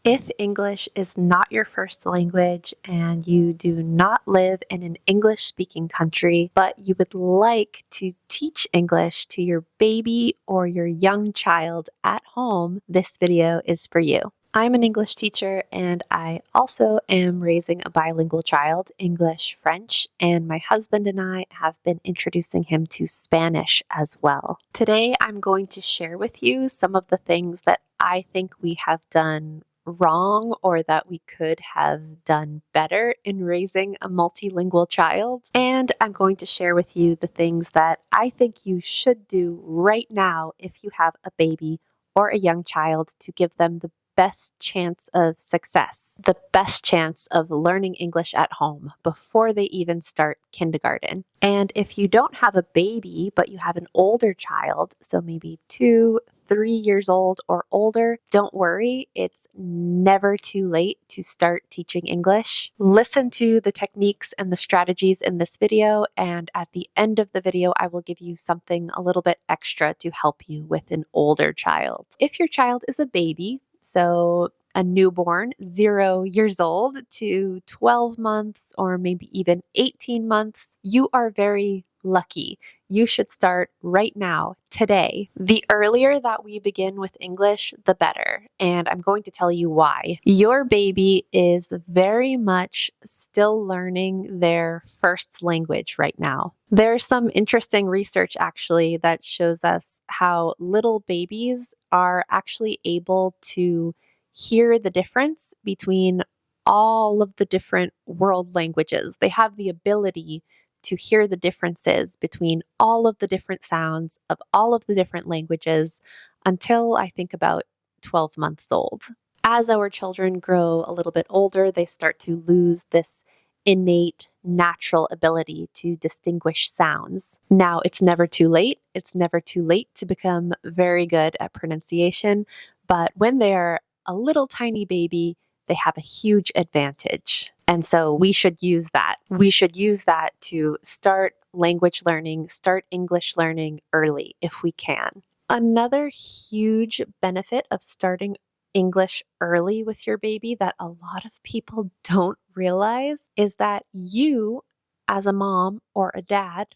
If English is not your first language and you do not live in an English-speaking country, but you would like to teach English to your baby or your young child at home, this video is for you. I'm an English teacher and I also am raising a bilingual child, English-French, and my husband and I have been introducing him to Spanish as well. Today I'm going to share with you some of the things that I think we have done wrong or that we could have done better in raising a multilingual child. And I'm going to share with you the things that I think you should do right now if you have a baby or a young child to give them the best chance of success, the best chance of learning English at home before they even start kindergarten. And if you don't have a baby, but you have an older child, so maybe 2, 3 years old or older, don't worry, it's never too late to start teaching English. Listen to the techniques and the strategies in this video, and at the end of the video, I will give you something a little bit extra to help you with an older child. If your child is a baby, so a newborn, 0 years old to 12 months or maybe even 18 months, you are very lucky. You should start right now, today. The earlier that we begin with English, the better. And I'm going to tell you why. Your baby is very much still learning their first language right now. There's some interesting research actually that shows us how little babies are actually able to hear the difference between all of the different world languages. They have the ability to hear the differences between all of the different sounds of all of the different languages until I think about 12 months old. As our children grow a little bit older, they start to lose this innate, natural ability to distinguish sounds. Now, it's never too late. It's never too late to become very good at pronunciation, but when they are a little tiny baby, they have a huge advantage. And so we should use that. We should use that to start language learning, start English learning early if we can. Another huge benefit of starting English early with your baby that a lot of people don't realize is that you, as a mom or a dad,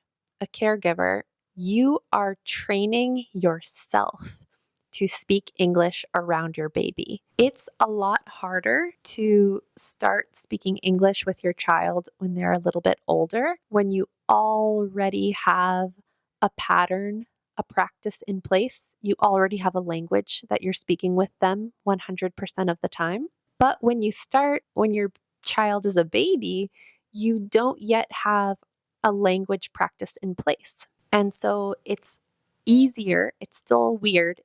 a caregiver, you are training yourself to speak English around your baby. It's a lot harder to start speaking English with your child when they're a little bit older, when you already have a pattern, a practice in place. You already have a language that you're speaking with them 100% of the time. But when you start, when your child is a baby, you don't yet have a language practice in place. And so it's easier, it's still weird.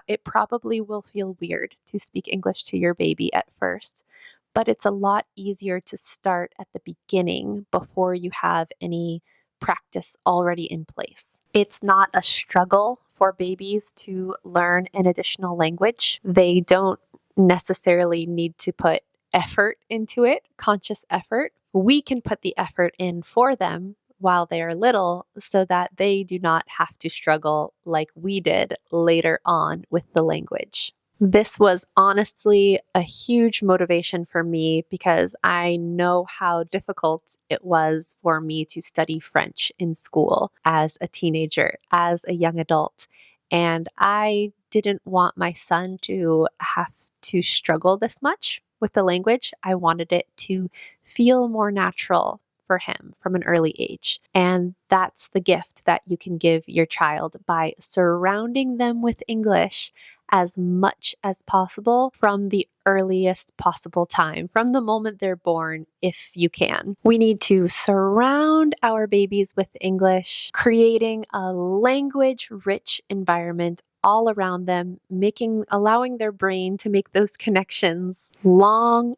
It probably will feel weird to speak English to your baby at first, but it's a lot easier to start at the beginning before you have any practice already in place. It's not a struggle for babies to learn an additional language. They don't necessarily need to put effort into it, conscious effort. We can put the effort in for them while they are little so that they do not have to struggle like we did later on with the language. This was honestly a huge motivation for me because I know how difficult it was for me to study French in school as a teenager, as a young adult. And I didn't want my son to have to struggle this much with the language. I wanted it to feel more natural for him from an early age. And that's the gift that you can give your child by surrounding them with English as much as possible from the earliest possible time, from the moment they're born, if you can. We need to surround our babies with English, creating a language-rich environment all around them, allowing their brain to make those connections long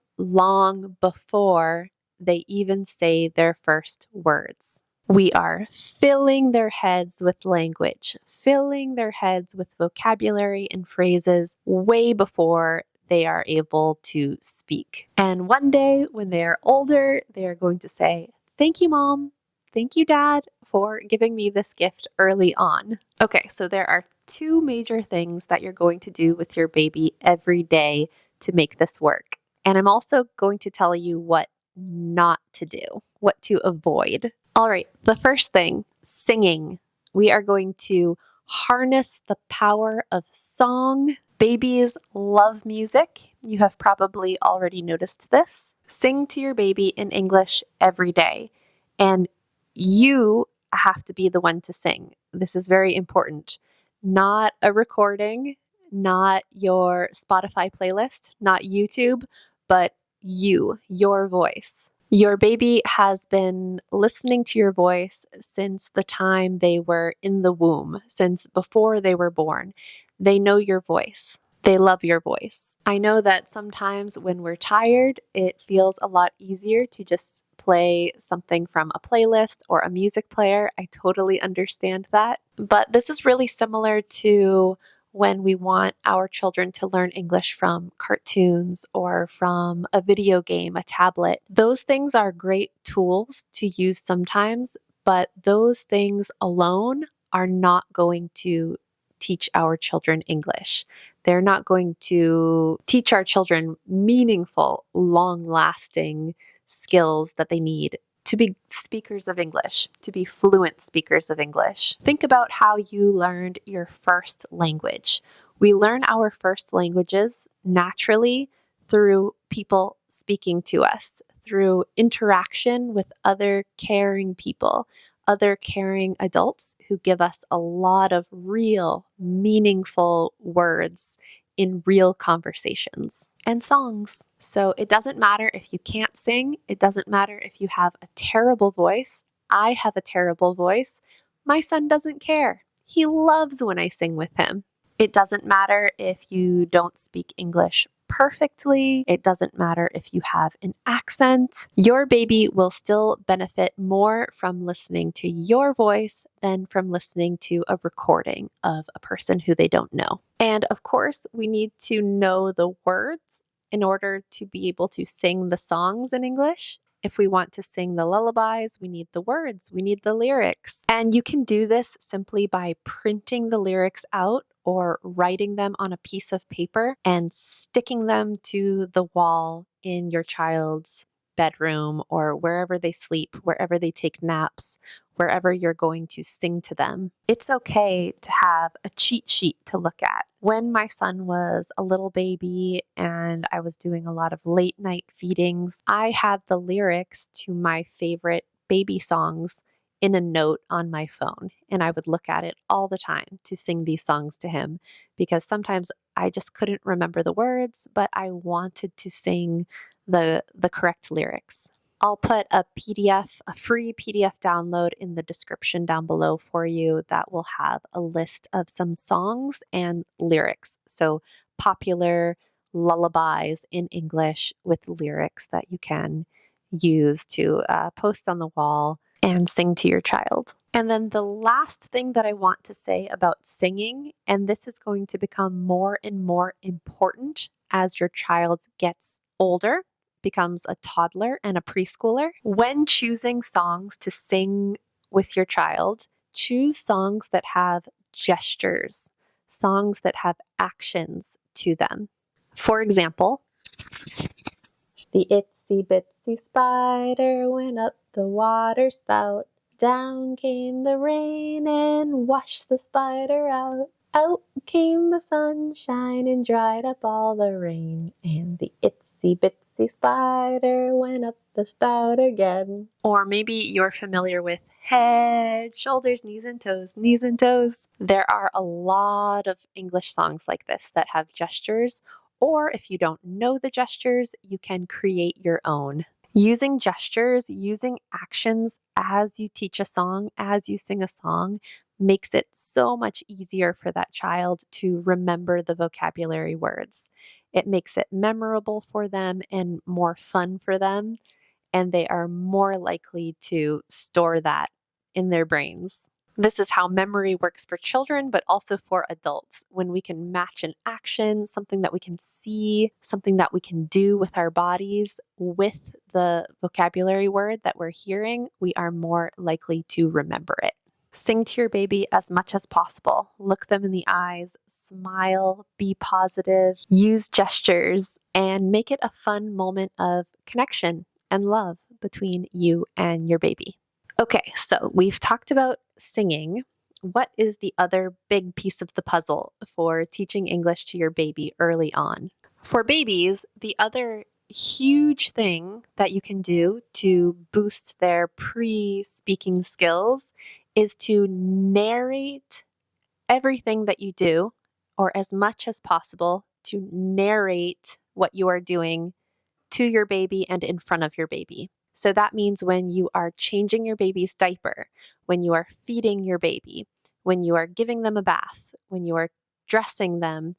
before they even say their first words. We are filling their heads with language, filling their heads with vocabulary and phrases way before they are able to speak. And one day when they are older, they are going to say, "Thank you, Mom. Thank you, Dad, for giving me this gift early on." Okay, so there are 2 major things that you're going to do with your baby every day to make this work. And I'm also going to tell you what not to do, what to avoid. All right, the first thing, singing. We are going to harness the power of song. Babies love music. You have probably already noticed this. Sing to your baby in English every day, and you have to be the one to sing. This is very important. Not a recording, not your Spotify playlist, not YouTube, but you, your voice. Your baby has been listening to your voice since the time they were in the womb, since before they were born. They know your voice. They love your voice. I know that sometimes when we're tired, it feels a lot easier to just play something from a playlist or a music player. I totally understand that. But this is really similar to when we want our children to learn English from cartoons or from a video game, a tablet. Those things are great tools to use sometimes, but those things alone are not going to teach our children English. They're not going to teach our children meaningful, long-lasting skills that they need to be speakers of English, to be fluent speakers of English. Think about how you learned your first language. We learn our first languages naturally through people speaking to us, through interaction with other caring people, other caring adults who give us a lot of real, meaningful words in real conversations and songs. So it doesn't matter if you can't sing. It doesn't matter if you have a terrible voice. I have a terrible voice. My son doesn't care. He loves when I sing with him. It doesn't matter if you don't speak English perfectly. It doesn't matter if you have an accent. Your baby will still benefit more from listening to your voice than from listening to a recording of a person who they don't know. And of course, we need to know the words in order to be able to sing the songs in English. If we want to sing the lullabies, we need the words, we need the lyrics. And you can do this simply by printing the lyrics out or writing them on a piece of paper and sticking them to the wall in your child's bedroom or wherever they sleep, wherever they take naps, wherever you're going to sing to them. It's okay to have a cheat sheet to look at. When my son was a little baby and I was doing a lot of late night feedings, I had the lyrics to my favorite baby songs in a note on my phone, and I would look at it all the time to sing these songs to him because sometimes I just couldn't remember the words, but I wanted to sing the correct lyrics. I'll put a PDF, a free PDF download in the description down below for you that will have a list of some songs and lyrics. So popular lullabies in English with lyrics that you can use to post on the wall and sing to your child. And then the last thing that I want to say about singing, and this is going to become more and more important as your child gets older, becomes a toddler and a preschooler. When choosing songs to sing with your child, choose songs that have gestures, songs that have actions to them. For example, the itsy bitsy spider went up the water spout. Down came the rain and washed the spider out. Out came the sunshine and dried up all the rain. And the itsy bitsy spider went up the spout again. Or maybe you're familiar with head, shoulders, knees and toes, knees and toes. There are a lot of English songs like this that have gestures. Or if you don't know the gestures, you can create your own. Using gestures, using actions as you teach a song, as you sing a song, makes it so much easier for that child to remember the vocabulary words. It makes it memorable for them and more fun for them, and they are more likely to store that in their brains. This is how memory works for children, but also for adults. When we can match an action, something that we can see, something that we can do with our bodies with the vocabulary word that we're hearing, we are more likely to remember it. Sing to your baby as much as possible. Look them in the eyes, smile, be positive, use gestures, and make it a fun moment of connection and love between you and your baby. Okay, so we've talked about singing. What is the other big piece of the puzzle for teaching English to your baby early on? For babies, the other huge thing that you can do to boost their pre-speaking skills is to narrate everything that you do, or as much as possible, to narrate what you are doing to your baby and in front of your baby. So that means when you are changing your baby's diaper, when you are feeding your baby, when you are giving them a bath, when you are dressing them,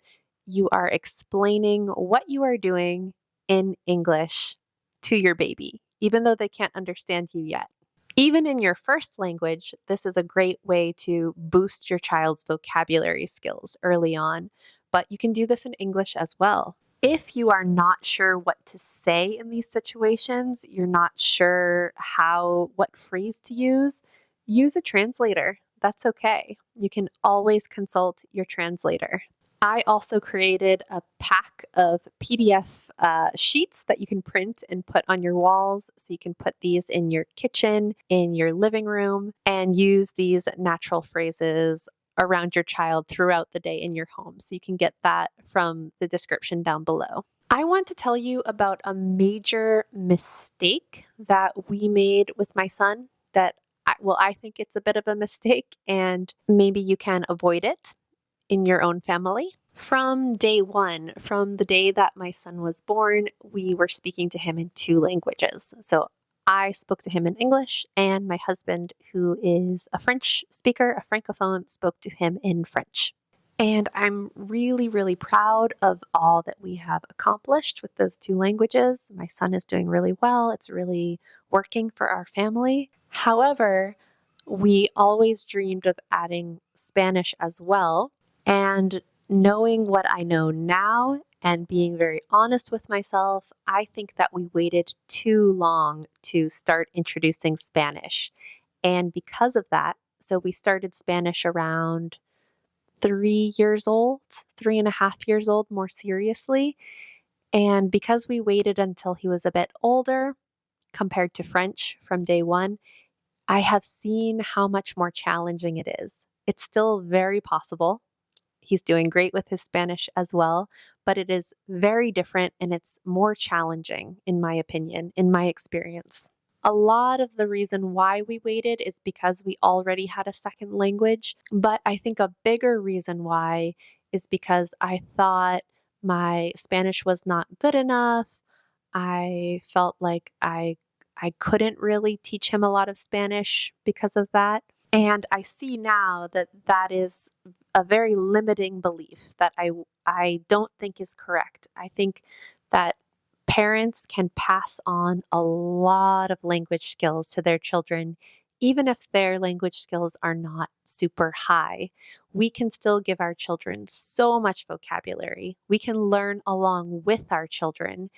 you are explaining what you are doing in English to your baby, even though they can't understand you yet. Even in your first language, this is a great way to boost your child's vocabulary skills early on, but you can do this in English as well. If you are not sure what to say in these situations, you're not sure what phrase to use a translator. That's okay. You can always consult your translator. I also created a pack of PDF sheets that you can print and put on your walls. So you can put these in your kitchen, in your living room, and use these natural phrases around your child throughout the day in your home. So you can get that from the description down below. I want to tell you about a major mistake that we made with my son that, I think it's a bit of a mistake, and maybe you can avoid it in your own family. From day one, from the day that my son was born, we were speaking to him in 2 languages. So I spoke to him in English, and my husband, who is a French speaker, a francophone, spoke to him in French. And I'm really, really proud of all that we have accomplished with those 2 languages. My son is doing really well. It's really working for our family. However, we always dreamed of adding Spanish as well. And knowing what I know now and being very honest with myself, I think that we waited too long to start introducing Spanish. And because of that, so we started Spanish around 3 years old, 3.5 years old, more seriously. And because we waited until he was a bit older compared to French from day one, I have seen how much more challenging it is. It's still very possible. He's doing great with his Spanish as well, but it is very different and it's more challenging, in my opinion, in my experience. A lot of the reason why we waited is because we already had a second language, but I think a bigger reason why is because I thought my Spanish was not good enough. I felt like I couldn't really teach him a lot of Spanish because of that. And I see now that that is a very limiting belief that I don't think is correct. I think that parents can pass on a lot of language skills to their children, even if their language skills are not super high. We can still give our children so much vocabulary. We can learn along with our children.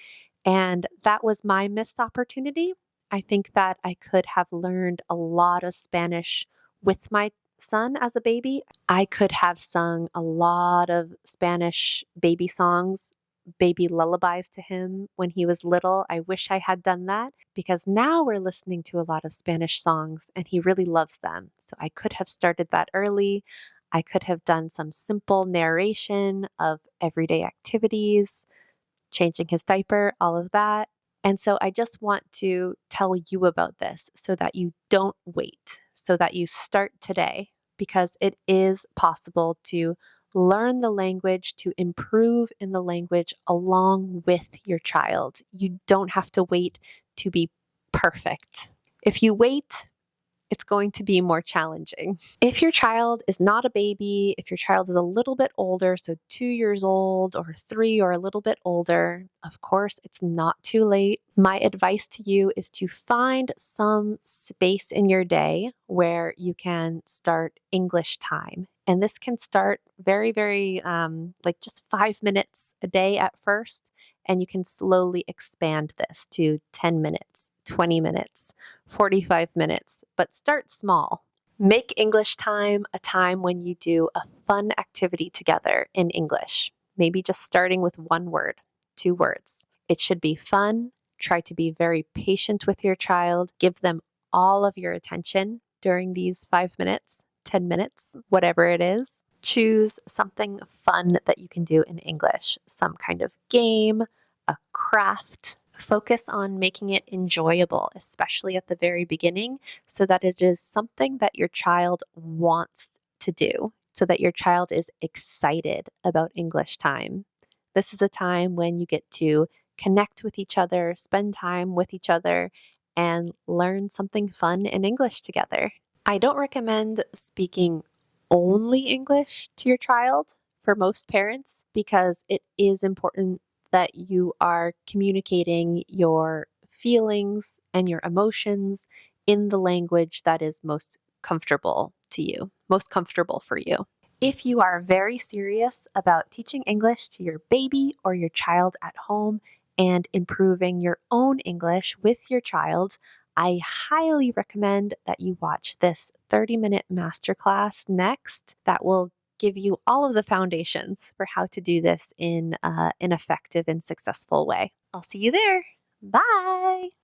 And that was my missed opportunity. I think that I could have learned a lot of Spanish with my son as a baby. I could have sung a lot of Spanish baby songs, baby lullabies to him when he was little. I wish I had done that because now we're listening to a lot of Spanish songs and he really loves them. So I could have started that early. I could have done some simple narration of everyday activities, changing his diaper, all of that. And so I just want to tell you about this so that you don't wait, so that you start today, because it is possible to learn the language, to improve in the language along with your child. You don't have to wait to be perfect. If you wait, it's going to be more challenging. If your child is not a baby, if your child is a little bit older, so 2 years old or 3 or a little bit older, of course, it's not too late. My advice to you is to find some space in your day where you can start English time. And this can start very, very like just 5 minutes a day at first. And you can slowly expand this to 10 minutes, 20 minutes, 45 minutes, but start small. Make English time a time when you do a fun activity together in English, maybe just starting with one word, 2 words. It should be fun. Try to be very patient with your child. Give them all of your attention during these 5 minutes, 10 minutes, whatever it is. Choose something fun that you can do in English, some kind of game, a craft. Focus on making it enjoyable, especially at the very beginning, so that it is something that your child wants to do, so that your child is excited about English time. This is a time when you get to connect with each other, spend time with each other, and learn something fun in English together. I don't recommend speaking only English to your child for most parents because it is important that you are communicating your feelings and your emotions in the language that is most comfortable to you, most comfortable for you. If you are very serious about teaching English to your baby or your child at home and improving your own English with your child, I highly recommend that you watch this 30-minute masterclass next that will give you all of the foundations for how to do this in an effective and successful way. I'll see you there. Bye.